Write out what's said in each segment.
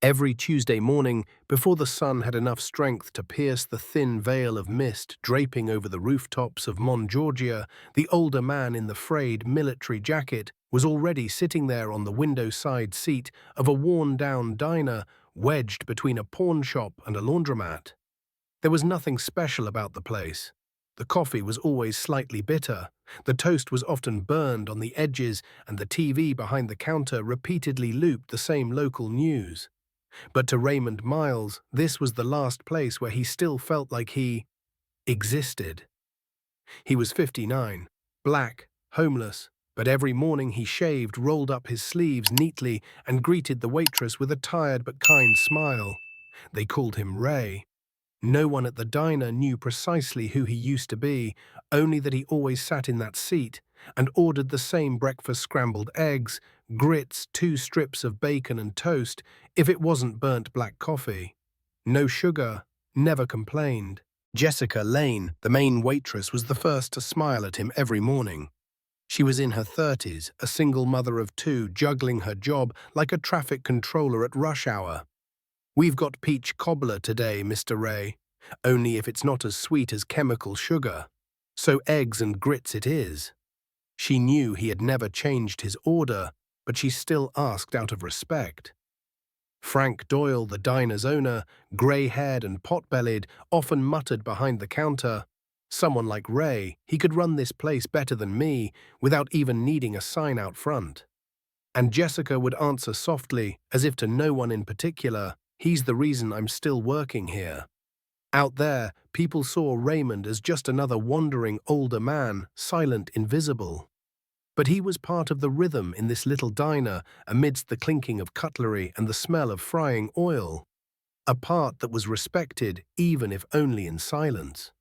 Every Tuesday morning, before the sun had enough strength to pierce the thin veil of mist draping over the rooftops of Mont Georgia, the older man in the frayed military jacket was already sitting there on the window-side seat of a worn-down diner wedged between a pawn shop and a laundromat. There was nothing special about the place. The coffee was always slightly bitter, the toast was often burned on the edges, and the TV behind the counter repeatedly looped the same local news. But to Raymond Miles, this was the last place where he still felt like he existed. He was 59, black, homeless, but every morning he shaved, rolled up his sleeves neatly, and greeted the waitress with a tired but kind smile. They called him Ray. No one at the diner knew precisely who he used to be, only that he always sat in that seat and ordered the same breakfast: scrambled eggs, grits, 2 strips of bacon and toast, if it wasn't burnt black coffee. No sugar, never complained. Jessica Lane, the main waitress, was the first to smile at him every morning. She was in her 30s, a single mother of 2, juggling her job like a traffic controller at rush hour. "We've got peach cobbler today, Mr. Ray, only if it's not as sweet as chemical sugar. So eggs and grits it is." She knew he had never changed his order, but she still asked out of respect. Frank Doyle, the diner's owner, grey-haired and pot-bellied, often muttered behind the counter, "Someone like Ray, he could run this place better than me, without even needing a sign out front." And Jessica would answer softly, as if to no one in particular, "He's the reason I'm still working here." Out there, people saw Raymond as just another wandering older man, silent, invisible. But he was part of the rhythm in this little diner, amidst the clinking of cutlery and the smell of frying oil. A part that was respected, even if only in silence.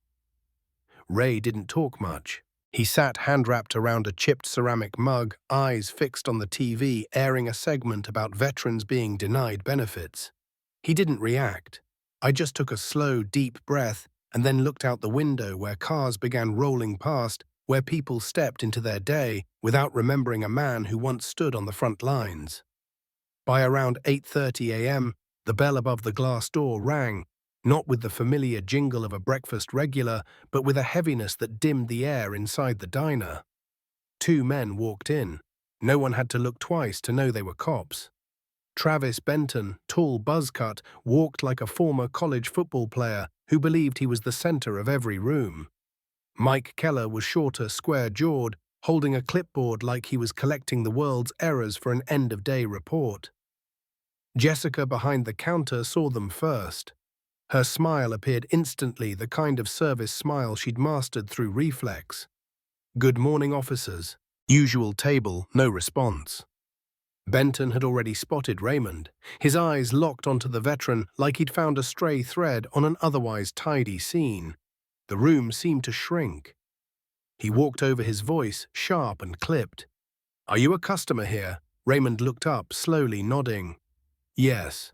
Ray didn't talk much. He sat hand-wrapped around a chipped ceramic mug, eyes fixed on the TV, airing a segment about veterans being denied benefits. He didn't react. I just took a slow, deep breath and then looked out the window where cars began rolling past, where people stepped into their day without remembering a man who once stood on the front lines. By around 8:30 a.m., the bell above the glass door rang, not with the familiar jingle of a breakfast regular, but with a heaviness that dimmed the air inside the diner. 2 men walked in. No one had to look twice to know they were cops. Travis Benton, tall buzzcut, walked like a former college football player who believed he was the center of every room. Mike Keller was shorter, square-jawed, holding a clipboard like he was collecting the world's errors for an end-of-day report. Jessica behind the counter saw them first. Her smile appeared instantly, the kind of service smile she'd mastered through reflex. "Good morning, officers." Usual table, no response. Benton had already spotted Raymond, his eyes locked onto the veteran like he'd found a stray thread on an otherwise tidy scene. The room seemed to shrink. He walked over, his voice sharp and clipped. "Are you a customer here?" Raymond looked up, slowly nodding. "Yes."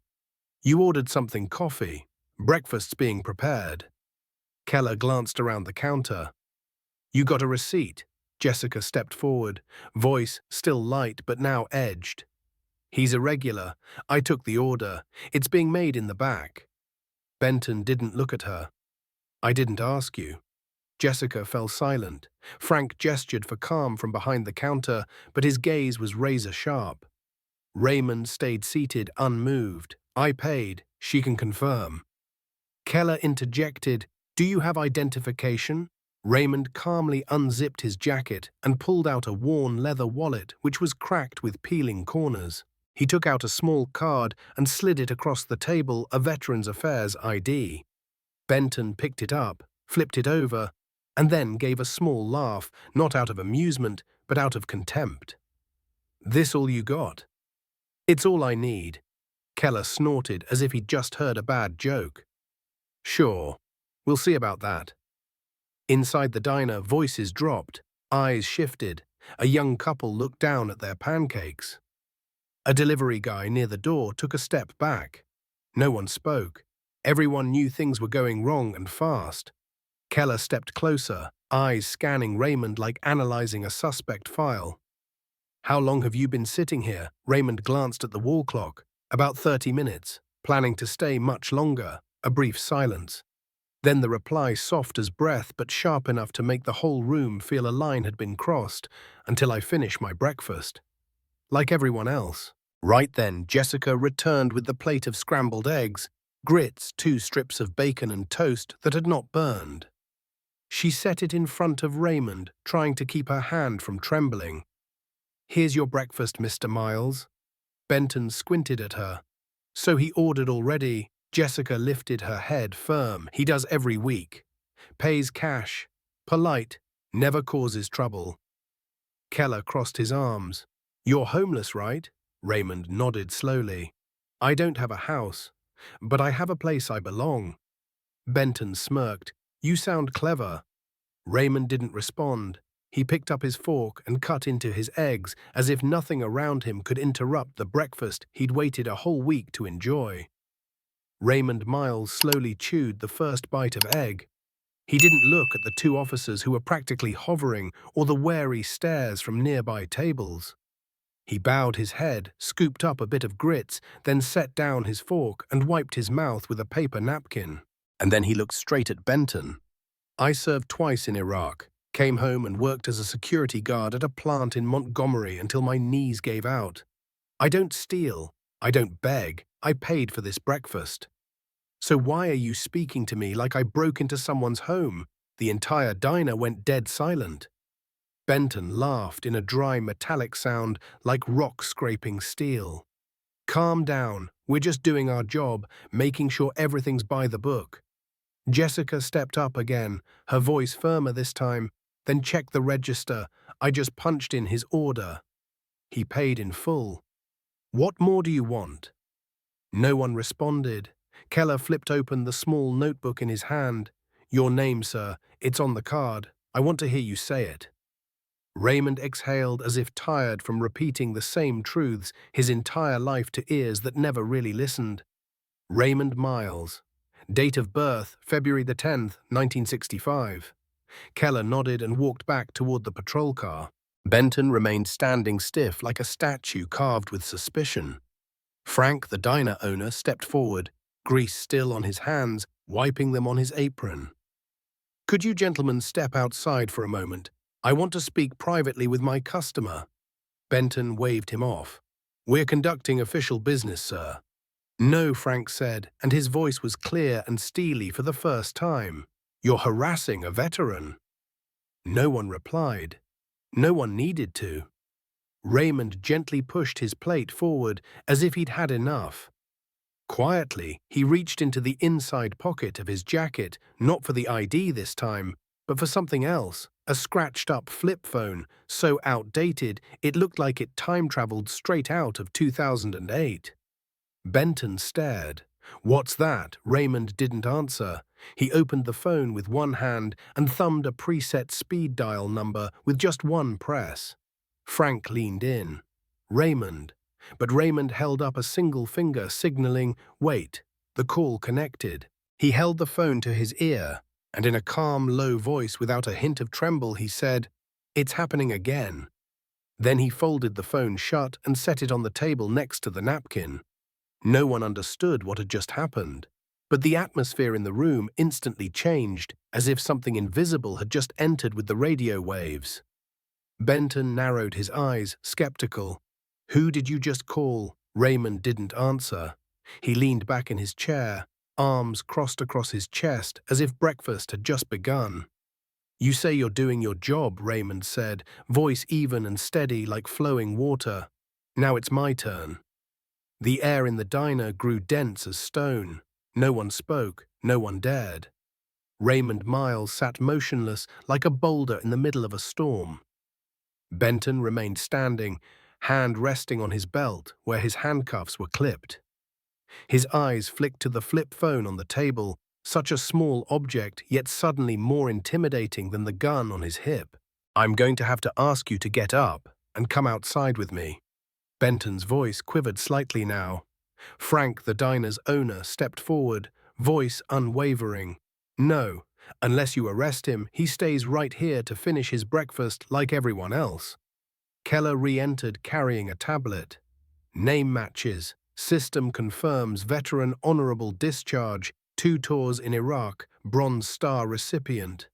"You ordered something: coffee. Breakfast's being prepared." Keller glanced around the counter. "You got a receipt?" Jessica stepped forward, voice still light but now edged. "He's a regular. I took the order. It's being made in the back." Benton didn't look at her. "I didn't ask you." Jessica fell silent. Frank gestured for calm from behind the counter, but his gaze was razor-sharp. Raymond stayed seated, unmoved. "I paid. She can confirm." Keller interjected, "Do you have identification?" Raymond calmly unzipped his jacket and pulled out a worn leather wallet which was cracked with peeling corners. He took out a small card and slid it across the table, a Veterans Affairs ID. Benton picked it up, flipped it over, and then gave a small laugh, not out of amusement, but out of contempt. "This all you got?" "It's all I need." Keller snorted as if he'd just heard a bad joke. "Sure. We'll see about that." Inside the diner, voices dropped, eyes shifted. A young couple looked down at their pancakes. A delivery guy near the door took a step back. No one spoke. Everyone knew things were going wrong and fast. Keller stepped closer, eyes scanning Raymond like analyzing a suspect file. "How long have you been sitting here?" Raymond glanced at the wall clock. About 30 minutes, planning to stay much longer, a brief silence. Then the reply soft as breath but sharp enough to make the whole room feel a line had been crossed until I finish my breakfast. Like everyone else. Right then, Jessica returned with the plate of scrambled eggs, grits, 2 strips of bacon and toast that had not burned. She set it in front of Raymond, trying to keep her hand from trembling. "Here's your breakfast, Mr. Miles." Benton squinted at her. "So he ordered already." Jessica lifted her head firm. "He does every week. Pays cash. Polite. Never causes trouble." Keller crossed his arms. "You're homeless, right?" Raymond nodded slowly. "I don't have a house, but I have a place I belong." Benton smirked. "You sound clever." Raymond didn't respond. He picked up his fork and cut into his eggs as if nothing around him could interrupt the breakfast he'd waited a whole week to enjoy. Raymond Miles slowly chewed the first bite of egg. He didn't look at the 2 officers who were practically hovering or the wary stares from nearby tables. He bowed his head, scooped up a bit of grits, then set down his fork and wiped his mouth with a paper napkin. And then he looked straight at Benton. "I served twice in Iraq, came home and worked as a security guard at a plant in Montgomery until my knees gave out. I don't steal, I don't beg, I paid for this breakfast. So why are you speaking to me like I broke into someone's home?" The entire diner went dead silent. Benton laughed in a dry metallic sound like rock scraping steel. "Calm down, we're just doing our job, making sure everything's by the book." Jessica stepped up again, her voice firmer this time. "Then check the register. I just punched in his order." He paid in full. "What more do you want?" No one responded. Keller flipped open the small notebook in his hand. "Your name, sir. It's on the card. I want to hear you say it." Raymond exhaled as if tired from repeating the same truths his entire life to ears that never really listened. "Raymond Miles. Date of birth, February the 10th, 1965. Keller nodded and walked back toward the patrol car. Benton remained standing stiff like a statue carved with suspicion. Frank, the diner owner, stepped forward, grease still on his hands, wiping them on his apron. "Could you gentlemen step outside for a moment? I want to speak privately with my customer." Benton waved him off. "We're conducting official business, sir." "No," Frank said, and his voice was clear and steely for the first time. "You're harassing a veteran." No one replied. No one needed to. Raymond gently pushed his plate forward as if he'd had enough. Quietly, he reached into the inside pocket of his jacket, not for the ID this time, but for something else, a scratched-up flip phone, so outdated it looked like it time-traveled straight out of 2008. Benton stared. "What's that?" Raymond didn't answer. He opened the phone with one hand and thumbed a preset speed dial number with just one press. Frank leaned in. "Raymond." But Raymond held up a single finger, signaling, "Wait." The call connected. He held the phone to his ear, and in a calm, low voice without a hint of tremble, he said, "It's happening again." Then he folded the phone shut and set it on the table next to the napkin. No one understood what had just happened, but the atmosphere in the room instantly changed, as if something invisible had just entered with the radio waves. Benton narrowed his eyes, skeptical. "Who did you just call?" Raymond didn't answer. He leaned back in his chair, arms crossed across his chest as if breakfast had just begun. "You say you're doing your job," Raymond said, voice even and steady like flowing water. "Now it's my turn." The air in the diner grew dense as stone. No one spoke, no one dared. Raymond Miles sat motionless like a boulder in the middle of a storm. Benton remained standing, hand resting on his belt where his handcuffs were clipped. His eyes flicked to the flip phone on the table, such a small object yet suddenly more intimidating than the gun on his hip. "I'm going to have to ask you to get up and come outside with me." Benton's voice quivered slightly now. Frank, the diner's owner, stepped forward, voice unwavering. "No, unless you arrest him, he stays right here to finish his breakfast like everyone else." Keller re-entered carrying a tablet. "Name matches. System confirms veteran honorable discharge, 2 tours in Iraq, Bronze Star recipient.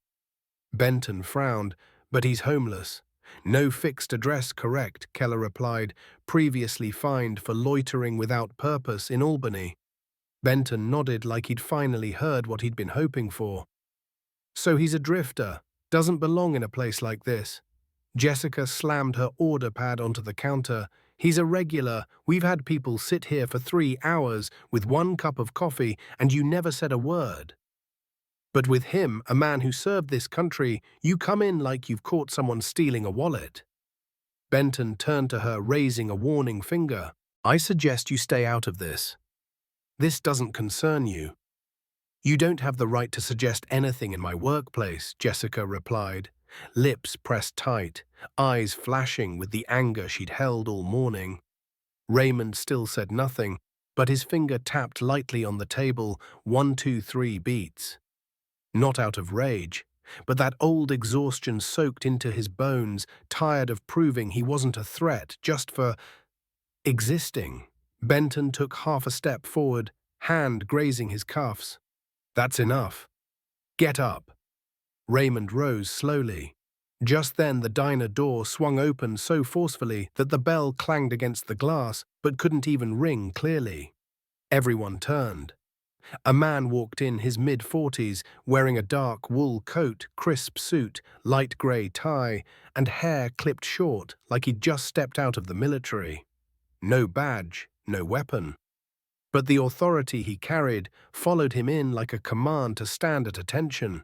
Benton frowned, but he's homeless. No fixed address correct, Keller replied, previously fined for loitering without purpose in Albany. Benton nodded like he'd finally heard what he'd been hoping for. So he's a drifter, doesn't belong in a place like this. Jessica slammed her order pad onto the counter. He's a regular. We've had people sit here for 3 hours with 1 cup of coffee and you never said a word. But with him, a man who served this country, you come in like you've caught someone stealing a wallet. Benton turned to her, raising a warning finger. I suggest you stay out of this. This doesn't concern you. You don't have the right to suggest anything in my workplace, Jessica replied, lips pressed tight, eyes flashing with the anger she'd held all morning. Raymond still said nothing, but his finger tapped lightly on the table, 1, 2, 3 beats. Not out of rage, but that old exhaustion soaked into his bones, tired of proving he wasn't a threat just for existing. Benton took half a step forward, hand grazing his cuffs. That's enough. Get up. Raymond rose slowly. Just then the diner door swung open so forcefully that the bell clanged against the glass but couldn't even ring clearly. Everyone turned. A man walked in, his mid-40s, wearing a dark wool coat, crisp suit, light grey tie, and hair clipped short like he'd just stepped out of the military. No badge, no weapon. But the authority he carried followed him in like a command to stand at attention.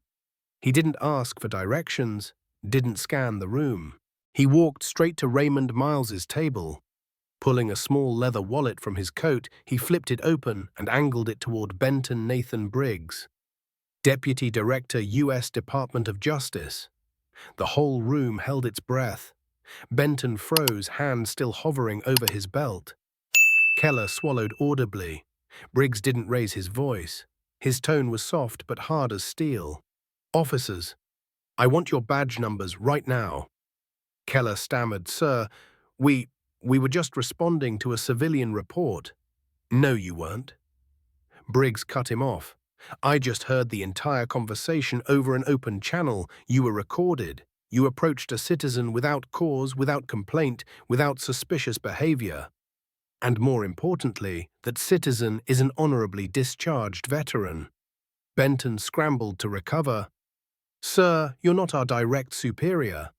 He didn't ask for directions, didn't scan the room. He walked straight to Raymond Miles's table. Pulling a small leather wallet from his coat, he flipped it open and angled it toward Benton Nathan Briggs, Deputy Director, U.S. Department of Justice. The whole room held its breath. Benton froze, hand still hovering over his belt. Keller swallowed audibly. Briggs didn't raise his voice. His tone was soft but hard as steel. Officers, I want your badge numbers right now. Keller stammered, Sir, we were just responding to a civilian report. No, you weren't. Briggs cut him off. I just heard the entire conversation over an open channel. You were recorded. You approached a citizen without cause, without complaint, without suspicious behavior. And more importantly, that citizen is an honorably discharged veteran. Benton scrambled to recover. Sir, you're not our direct superior.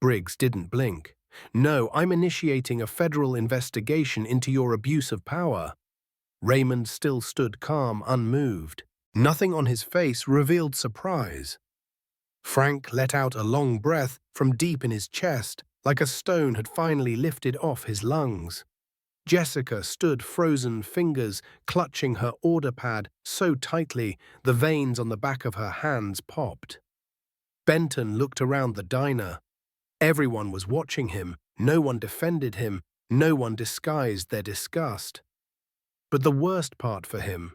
Briggs didn't blink. No, I'm initiating a federal investigation into your abuse of power. Raymond still stood calm, unmoved. Nothing on his face revealed surprise. Frank let out a long breath from deep in his chest, like a stone had finally lifted off his lungs. Jessica stood frozen, fingers clutching her order pad so tightly the veins on the back of her hands popped. Benton looked around the diner. Everyone was watching him. No one defended him. No one disguised their disgust. But the worst part for him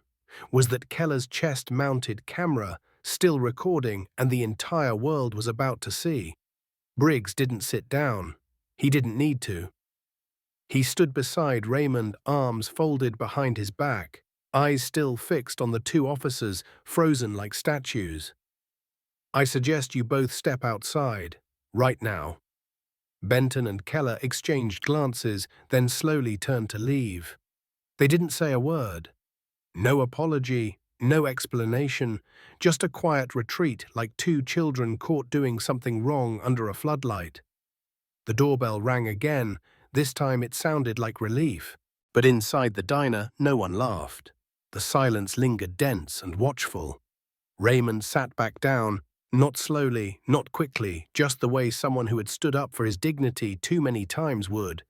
was that Keller's chest-mounted camera, still recording, and the entire world was about to see. Briggs didn't sit down. He didn't need to. He stood beside Raymond, arms folded behind his back, eyes still fixed on the 2 officers, frozen like statues. I suggest you both step outside, right now. Benton and Keller exchanged glances, then slowly turned to leave. They didn't say a word. No apology, no explanation, just a quiet retreat like 2 children caught doing something wrong under a floodlight. The doorbell rang again. This time it sounded like relief. But inside the diner, no one laughed. The silence lingered dense and watchful. Raymond sat back down, not slowly, not quickly, just the way someone who had stood up for his dignity too many times would,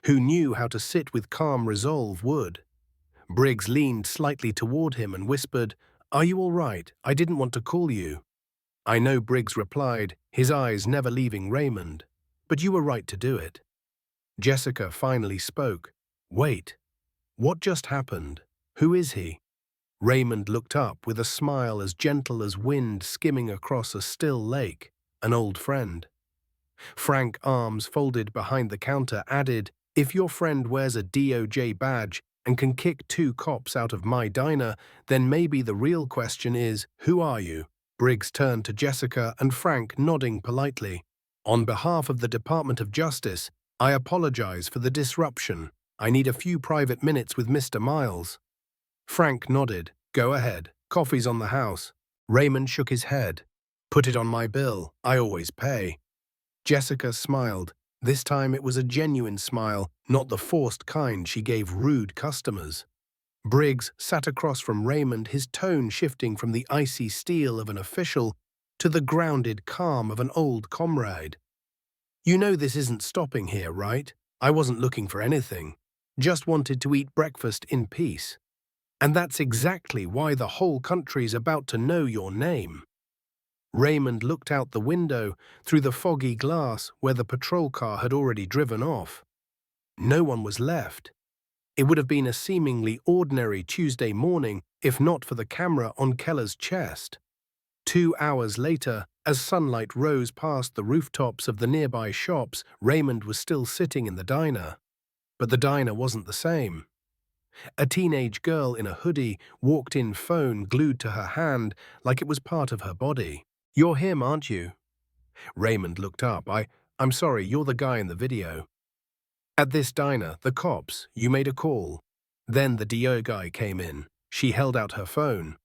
who knew how to sit with calm resolve would. Briggs leaned slightly toward him and whispered, Are you all right? I didn't want to call you. I know, Briggs replied, his eyes never leaving Raymond. But you were right to do it. Jessica finally spoke. Wait, what just happened? Who is he? Raymond looked up with a smile as gentle as wind skimming across a still lake, an old friend. Frank, arms folded behind the counter, added, If your friend wears a DOJ badge, and can kick 2 cops out of my diner, then maybe the real question is, who are you? Briggs turned to Jessica and Frank, nodding politely. On behalf of the Department of Justice, I apologize for the disruption. I need a few private minutes with Mr. Miles. Frank nodded. Go ahead. Coffee's on the house. Raymond shook his head. Put it on my bill. I always pay. Jessica smiled. This time it was a genuine smile, not the forced kind she gave rude customers. Briggs sat across from Raymond, his tone shifting from the icy steel of an official to the grounded calm of an old comrade. You know this isn't stopping here, right? I wasn't looking for anything. Just wanted to eat breakfast in peace. And that's exactly why the whole country's about to know your name. Raymond looked out the window through the foggy glass where the patrol car had already driven off. No one was left. It would have been a seemingly ordinary Tuesday morning if not for the camera on Keller's chest. 2 hours later, as sunlight rose past the rooftops of the nearby shops, Raymond was still sitting in the diner. But the diner wasn't the same. A teenage girl in a hoodie walked in, phone glued to her hand like it was part of her body. You're him, aren't you? Raymond looked up. I'm sorry, you're the guy in the video. At this diner, the cops, you made a call. Then the DO guy came in. She held out her phone.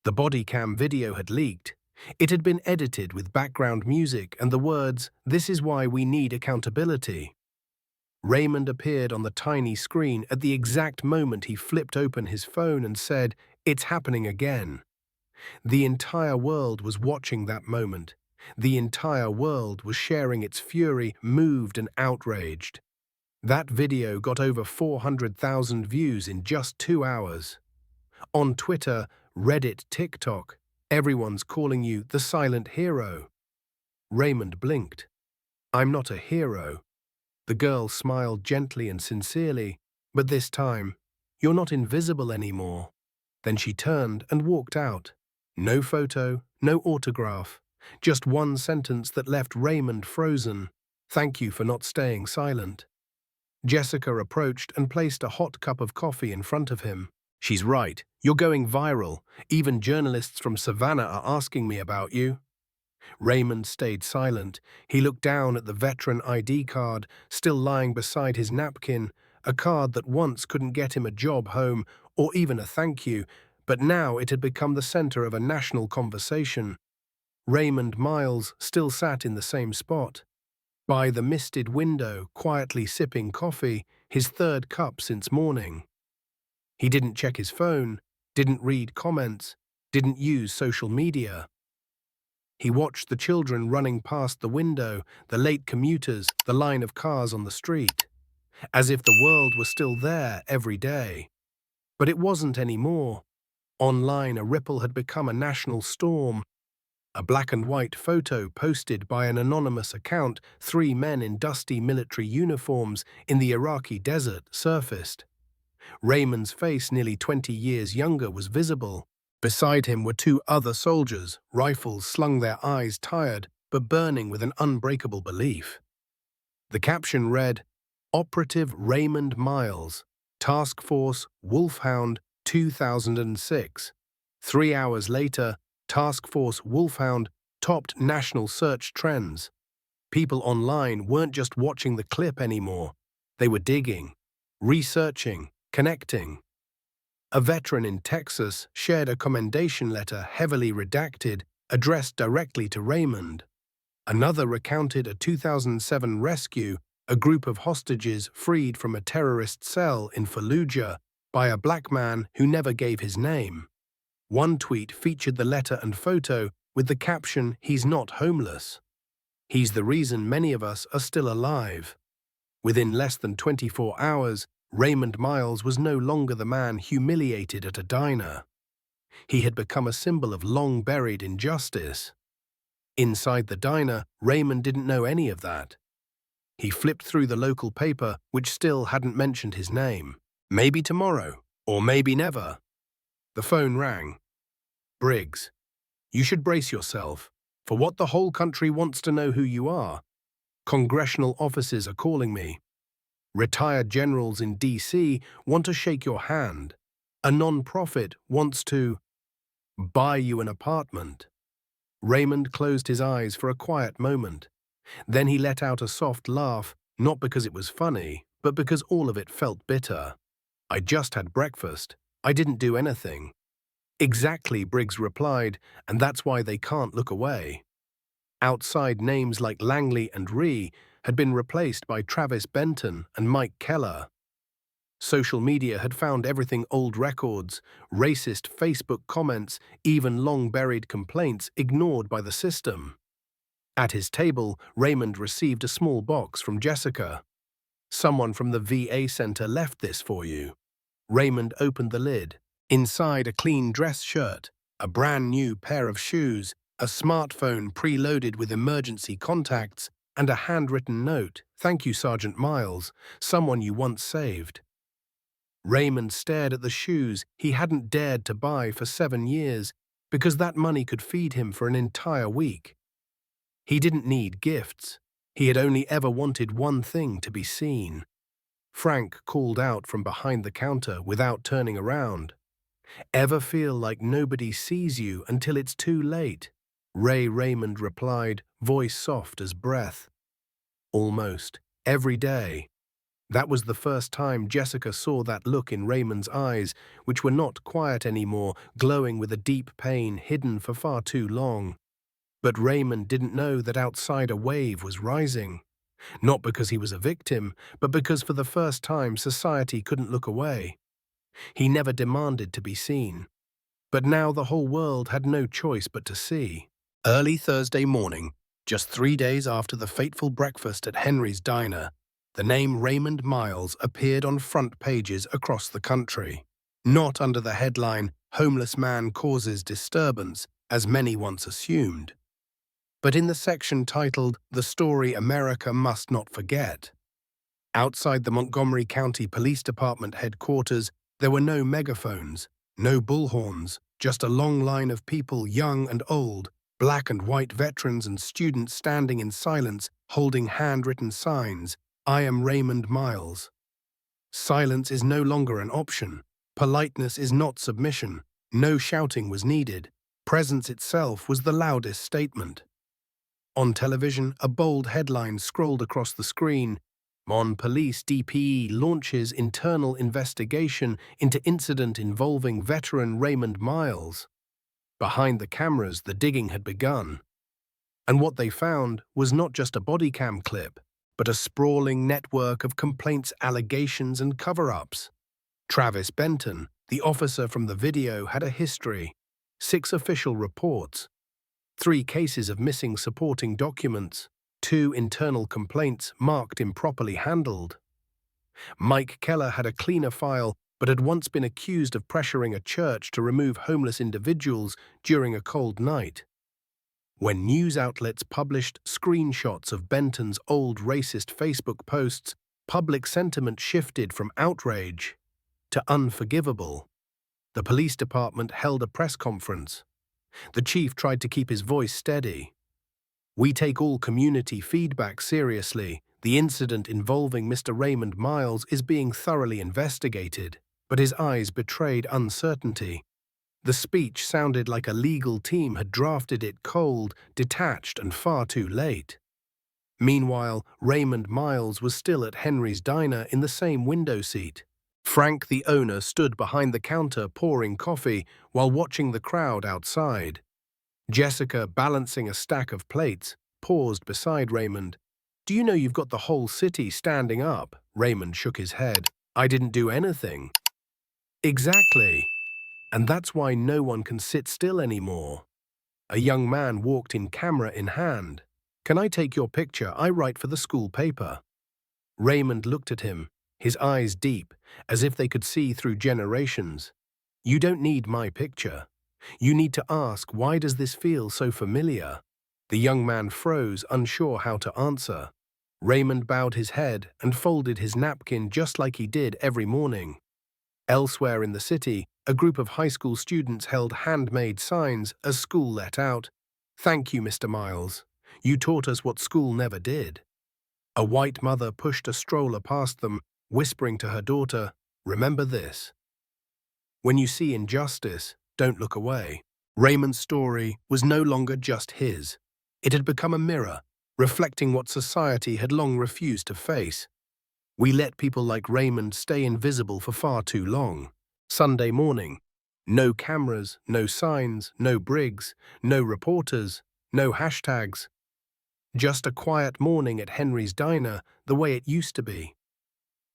The body cam video had leaked. It had been edited with background music and the words, "This is why we need accountability." Raymond appeared on the tiny screen at the exact moment he flipped open his phone and said, "It's happening again." The entire world was watching that moment. The entire world was sharing its fury, moved and outraged. That video got over 400,000 views in just 2 hours. On Twitter, Reddit, TikTok, everyone's calling you the silent hero. Raymond blinked. I'm not a hero. The girl smiled gently and sincerely, but this time, you're not invisible anymore. Then she turned and walked out. No photo, no autograph, just one sentence that left Raymond frozen. Thank you for not staying silent. Jessica approached and placed a hot cup of coffee in front of him. She's right. You're going viral. Even journalists from Savannah are asking me about you. Raymond stayed silent. He looked down at the veteran ID card, still lying beside his napkin, a card that once couldn't get him a job home or even a thank you, but now it had become the center of a national conversation. Raymond Miles still sat in the same spot, by the misted window, quietly sipping coffee, his third cup since morning. He didn't check his phone, didn't read comments, didn't use social media. He watched the children running past the window, the late commuters, the line of cars on the street, as if the world was still there every day. But it wasn't anymore. Online, a ripple had become a national storm. A black and white photo posted by an anonymous account, 3 men in dusty military uniforms in the Iraqi desert, surfaced. Raymond's face, nearly 20 years younger, was visible. Beside him were 2 other soldiers, rifles slung, their eyes tired but burning with an unbreakable belief. The caption read, Operative Raymond Miles, Task Force Wolfhound 2006. 3 hours later, Task Force Wolfhound topped national search trends. People online weren't just watching the clip anymore. They were digging, researching, connecting. A veteran in Texas shared a commendation letter heavily redacted, addressed directly to Raymond. Another recounted a 2007 rescue, a group of hostages freed from a terrorist cell in Fallujah by a black man who never gave his name. One tweet featured the letter and photo with the caption, "He's not homeless. He's the reason many of us are still alive." Within less than 24 hours, Raymond Miles was no longer the man humiliated at a diner. He had become a symbol of long-buried injustice. Inside the diner, Raymond didn't know any of that. He flipped through the local paper, which still hadn't mentioned his name. Maybe tomorrow, or maybe never. The phone rang. Briggs, you should brace yourself. For what the whole country wants to know who you are. Congressional offices are calling me. Retired generals in DC want to shake your hand. A non-profit wants to buy you an apartment. Raymond closed his eyes for a quiet moment. Then he let out a soft laugh, not because it was funny, but because all of it felt bitter. I just had breakfast. I didn't do anything. Exactly, Briggs replied, and that's why they can't look away. Outside, names like Langley and Rhee had been replaced by Travis Benton and Mike Keller. Social media had found everything: old records, racist Facebook comments, even long-buried complaints ignored by the system. At his table, Raymond received a small box from Jessica. "Someone from the VA center left this for you." Raymond opened the lid. Inside, a clean dress shirt, a brand new pair of shoes, a smartphone preloaded with emergency contacts, and a handwritten note: "Thank you, Sergeant Miles, someone you once saved." Raymond stared at the shoes he hadn't dared to buy for 7 years because that money could feed him for an entire week. He didn't need gifts. He had only ever wanted one thing: to be seen. Frank called out from behind the counter without turning around. "Ever feel like nobody sees you until it's too late?" Raymond replied, voice soft as breath. "Almost. Every day." That was the first time Jessica saw that look in Raymond's eyes, which were not quiet anymore, glowing with a deep pain hidden for far too long. But Raymond didn't know that outside a wave was rising. Not because he was a victim, but because for the first time society couldn't look away. He never demanded to be seen. But now the whole world had no choice but to see. Early Thursday morning, just 3 days after the fateful breakfast at Henry's Diner, the name Raymond Miles appeared on front pages across the country. Not under the headline, "Homeless Man Causes Disturbance," as many once assumed, but in the section titled, "The Story America Must Not Forget." Outside the Montgomery County Police Department headquarters, there were no megaphones, no bullhorns, just a long line of people, young and old, black and white veterans and students standing in silence, holding handwritten signs: "I am Raymond Miles." Silence is no longer an option. Politeness is not submission. No shouting was needed. Presence itself was the loudest statement. On television, a bold headline scrolled across the screen: "Mon Police DPE launches internal investigation into incident involving veteran Raymond Miles." Behind the cameras, the digging had begun. And what they found was not just a body cam clip, but a sprawling network of complaints, allegations, and cover-ups. Travis Benton, the officer from the video, had a history: 6 official reports, 3 cases of missing supporting documents, 2 internal complaints marked improperly handled. Mike Keller had a cleaner file, but had once been accused of pressuring a church to remove homeless individuals during a cold night. When news outlets published screenshots of Benton's old racist Facebook posts, public sentiment shifted from outrage to unforgivable. The police department held a press conference. The chief tried to keep his voice steady. "We take all community feedback seriously. The incident involving Mr. Raymond Miles is being thoroughly investigated," but his eyes betrayed uncertainty. The speech sounded like a legal team had drafted it, cold, detached, and far too late. Meanwhile, Raymond Miles was still at Henry's Diner in the same window seat. Frank, the owner, stood behind the counter pouring coffee while watching the crowd outside. Jessica, balancing a stack of plates, paused beside Raymond. "Do you know you've got the whole city standing up?" Raymond shook his head. "I didn't do anything." "Exactly. And that's why no one can sit still anymore." A young man walked in, camera in hand. "Can I take your picture? I write for the school paper." Raymond looked at him, his eyes deep, as if they could see through generations. "You don't need my picture. You need to ask, why does this feel so familiar?" The young man froze, unsure how to answer. Raymond bowed his head and folded his napkin just like he did every morning. Elsewhere in the city, a group of high school students held handmade signs as school let out. "Thank you, Mr. Miles. You taught us what school never did." A white mother pushed a stroller past them, whispering to her daughter, "Remember this. When you see injustice, don't look away." Raymond's story was no longer just his. It had become a mirror, reflecting what society had long refused to face. We let people like Raymond stay invisible for far too long. Sunday morning. No cameras, no signs, no brigs, no reporters, no hashtags. Just a quiet morning at Henry's Diner, the way it used to be.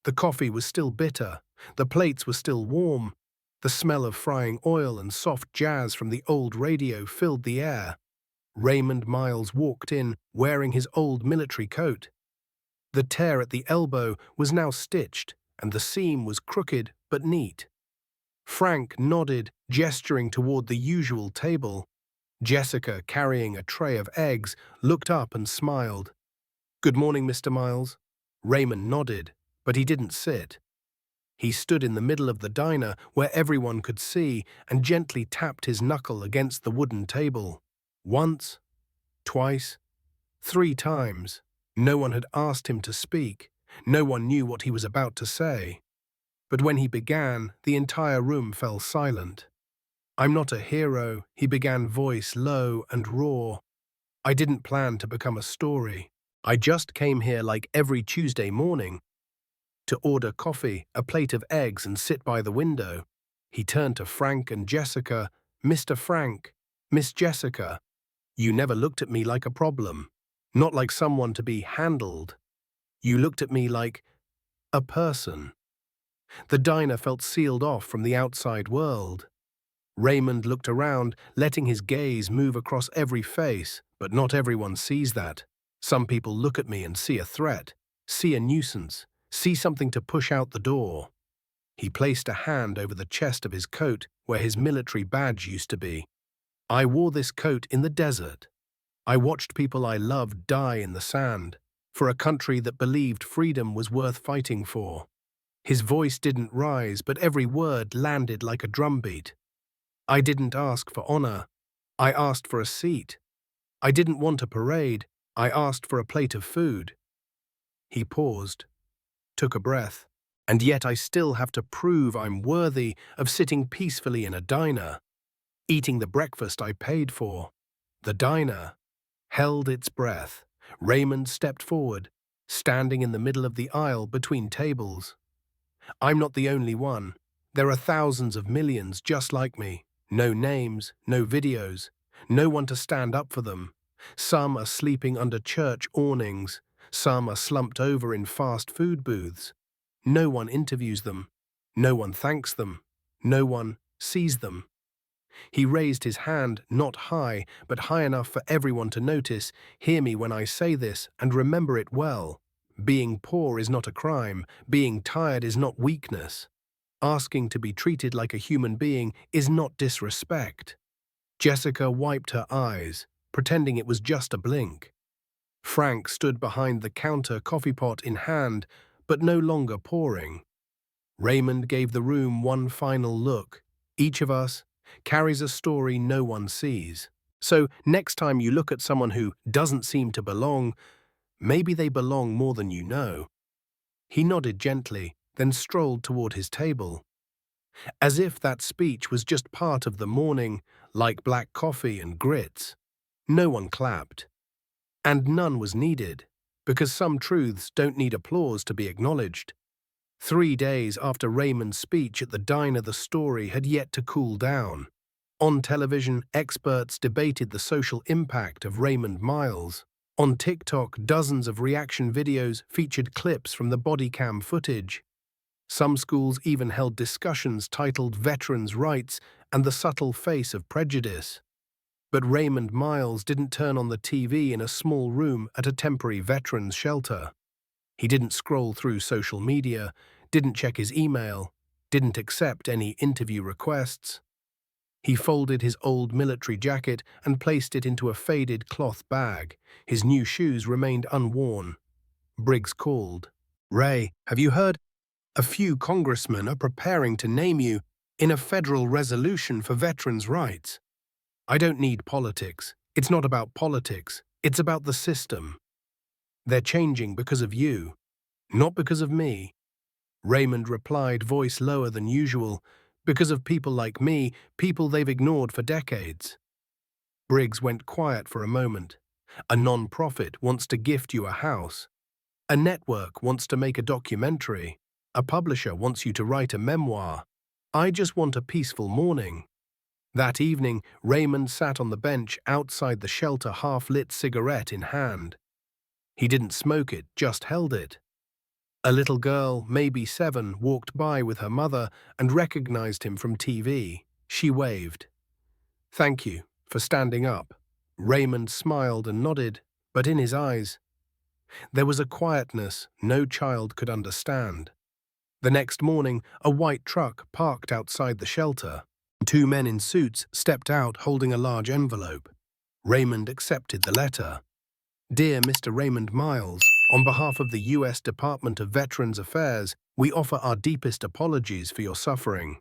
The coffee was still bitter, the plates were still warm, the smell of frying oil and soft jazz from the old radio filled the air. Raymond Miles walked in, wearing his old military coat. The tear at the elbow was now stitched, and the seam was crooked but neat. Frank nodded, gesturing toward the usual table. Jessica, carrying a tray of eggs, looked up and smiled. "Good morning, Mr. Miles." Raymond nodded, but he didn't sit. He stood in the middle of the diner where everyone could see and gently tapped his knuckle against the wooden table. Once, twice, 3 times. No one had asked him to speak. No one knew what he was about to say. But when he began, the entire room fell silent. "I'm not a hero," he began, voice low and raw. "I didn't plan to become a story. I just came here like every Tuesday morning to order coffee, a plate of eggs, and sit by the window." He turned to Frank and Jessica. "Mr. Frank, Miss Jessica, you never looked at me like a problem, not like someone to be handled. You looked at me like a person." The diner felt sealed off from the outside world. Raymond looked around, letting his gaze move across every face, but not everyone sees that. Some people look at me and see a threat, see a nuisance, see something to push out the door. He placed a hand over the chest of his coat where his military badge used to be. "I wore this coat in the desert. I watched people I loved die in the sand, for a country that believed freedom was worth fighting for." His voice didn't rise, but every word landed like a drumbeat. "I didn't ask for honor. I asked for a seat. I didn't want a parade. I asked for a plate of food." He paused, took a breath. "And yet I still have to prove I'm worthy of sitting peacefully in a diner, eating the breakfast I paid for." The diner held its breath. Raymond stepped forward, standing in the middle of the aisle between tables. "I'm not the only one. There are thousands of millions just like me. No names, no videos, no one to stand up for them. Some are sleeping under church awnings. Some are slumped over in fast food booths. No one interviews them. No one thanks them. No one sees them." He raised his hand, not high, but high enough for everyone to notice. "Hear me when I say this, and remember it well. Being poor is not a crime. Being tired is not weakness. Asking to be treated like a human being is not disrespect." Jessica wiped her eyes, pretending it was just a blink. Frank stood behind the counter, coffee pot in hand, but no longer pouring. Raymond gave the room one final look. "Each of us carries a story no one sees. So next time you look at someone who doesn't seem to belong, maybe they belong more than you know." He nodded gently, then strolled toward his table. As if that speech was just part of the morning, like black coffee and grits. No one clapped. And none was needed, because some truths don't need applause to be acknowledged. 3 days after Raymond's speech at the diner, the story had yet to cool down. On television, experts debated the social impact of Raymond Miles. On TikTok, dozens of reaction videos featured clips from the body cam footage. Some schools even held discussions titled "Veterans' Rights" and "The Subtle Face of Prejudice." But Raymond Miles didn't turn on the TV in a small room at a temporary veterans shelter. He didn't scroll through social media, didn't check his email, didn't accept any interview requests. He folded his old military jacket and placed it into a faded cloth bag. His new shoes remained unworn. Briggs called. "Ray, have you heard? A few congressmen are preparing to name you in a federal resolution for veterans' rights." "I don't need politics. It's not about politics. It's about the system." They're changing because of you, not because of me. Raymond replied, voice lower than usual, because of people like me, people they've ignored for decades. Briggs went quiet for a moment. A non-profit wants to gift you a house. A network wants to make a documentary. A publisher wants you to write a memoir. I just want a peaceful morning. That evening, Raymond sat on the bench outside the shelter, half-lit cigarette in hand. He didn't smoke it, just held it. A little girl, maybe 7, walked by with her mother and recognized him from TV. She waved. "Thank you for standing up." Raymond smiled and nodded, but in his eyes, there was a quietness no child could understand. The next morning, a white truck parked outside the shelter. 2 men in suits stepped out holding a large envelope. Raymond accepted the letter. "Dear Mr. Raymond Miles, on behalf of the U.S. Department of Veterans Affairs, we offer our deepest apologies for your suffering.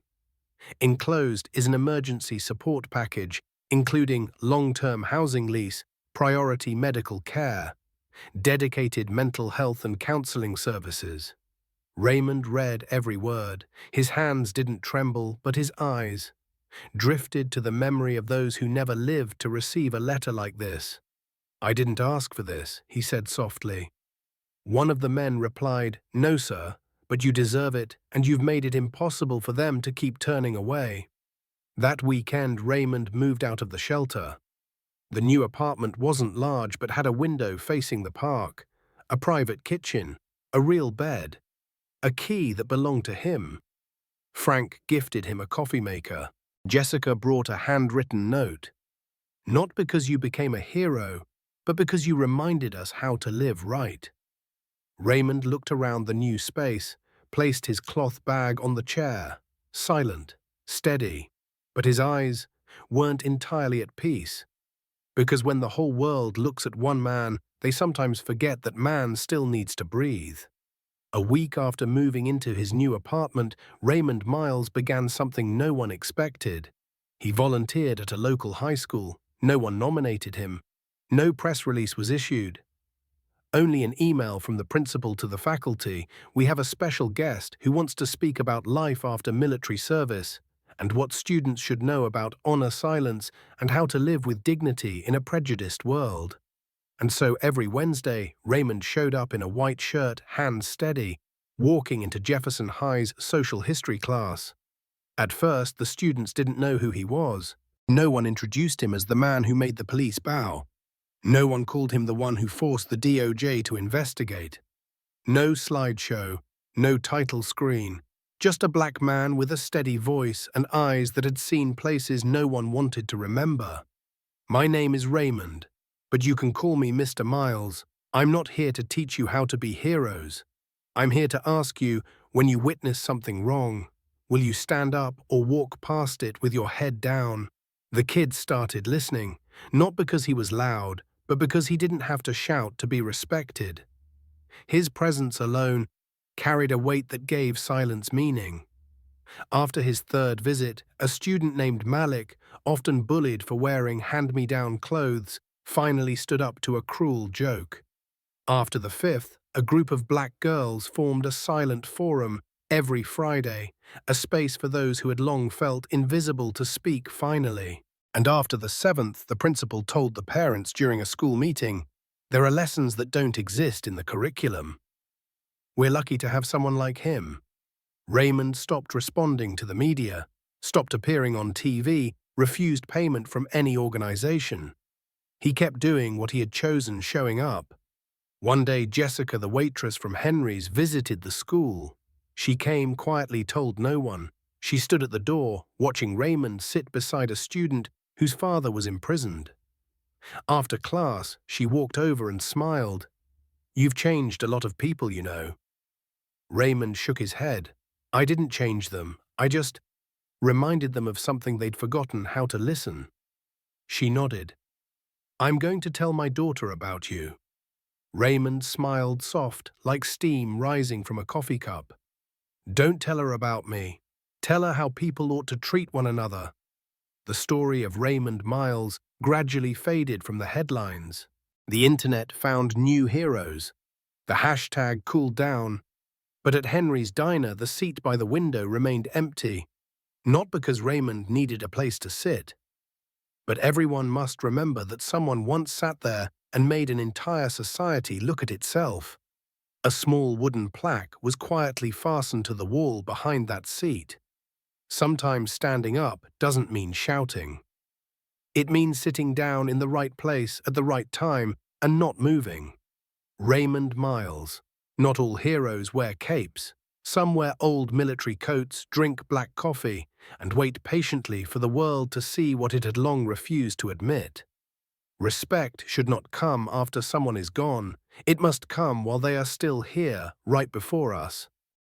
Enclosed is an emergency support package, including long-term housing lease, priority medical care, dedicated mental health and counseling services." Raymond read every word. His hands didn't tremble, but his eyes drifted to the memory of those who never lived to receive a letter like this. "I didn't ask for this," he said softly. One of the men replied, "No, sir, but you deserve it, and you've made it impossible for them to keep turning away." That weekend, Raymond moved out of the shelter. The new apartment wasn't large but had a window facing the park, a private kitchen, a real bed, a key that belonged to him. Frank gifted him a coffee maker. Jessica brought a handwritten note. "Not because you became a hero, but because you reminded us how to live right." Raymond looked around the new space, placed his cloth bag on the chair, silent, steady, but his eyes weren't entirely at peace. Because when the whole world looks at one man, they sometimes forget that man still needs to breathe. A week after moving into his new apartment, Raymond Miles began something no one expected. He volunteered at a local high school. No one nominated him. No press release was issued. Only an email from the principal to the faculty. "We have a special guest who wants to speak about life after military service and what students should know about honor silence and how to live with dignity in a prejudiced world." And so every Wednesday, Raymond showed up in a white shirt, hands steady, walking into Jefferson High's social history class. At first, the students didn't know who he was. No one introduced him as the man who made the police bow. No one called him the one who forced the DOJ to investigate. No slideshow, no title screen, just a black man with a steady voice and eyes that had seen places no one wanted to remember. "My name is Raymond, but you can call me Mr. Miles. I'm not here to teach you how to be heroes. I'm here to ask you, when you witness something wrong, will you stand up or walk past it with your head down?" The kids started listening, not because he was loud, but because he didn't have to shout to be respected. His presence alone carried a weight that gave silence meaning. After his 3rd visit, a student named Malik, often bullied for wearing hand-me-down clothes, finally stood up to a cruel joke. After the 5th, a group of black girls formed a silent forum every Friday, a space for those who had long felt invisible to speak finally. And after the 7th, the principal told the parents during a school meeting, "There are lessons that don't exist in the curriculum." We're lucky to have someone like him. Raymond stopped responding to the media, stopped appearing on TV, refused payment from any organization. He kept doing what he had chosen, showing up. One day, Jessica, the waitress from Henry's, visited the school. She came quietly, told no one. She stood at the door, watching Raymond sit beside a student whose father was imprisoned. After class, she walked over and smiled. "You've changed a lot of people, you know." Raymond shook his head. "I didn't change them. I just reminded them of something they'd forgotten, how to listen." She nodded. "I'm going to tell my daughter about you." Raymond smiled soft, like steam rising from a coffee cup. "Don't tell her about me. Tell her how people ought to treat one another." The story of Raymond Miles gradually faded from the headlines. The internet found new heroes. The hashtag cooled down. But at Henry's diner, the seat by the window remained empty, not because Raymond needed a place to sit, but everyone must remember that someone once sat there and made an entire society look at itself. A small wooden plaque was quietly fastened to the wall behind that seat. Sometimes standing up doesn't mean shouting. It means sitting down in the right place at the right time and not moving. Raymond Miles. Not all heroes wear capes. Some wear old military coats, drink black coffee, and wait patiently for the world to see what it had long refused to admit. Respect should not come after someone is gone. It must come while they are still here, right before us.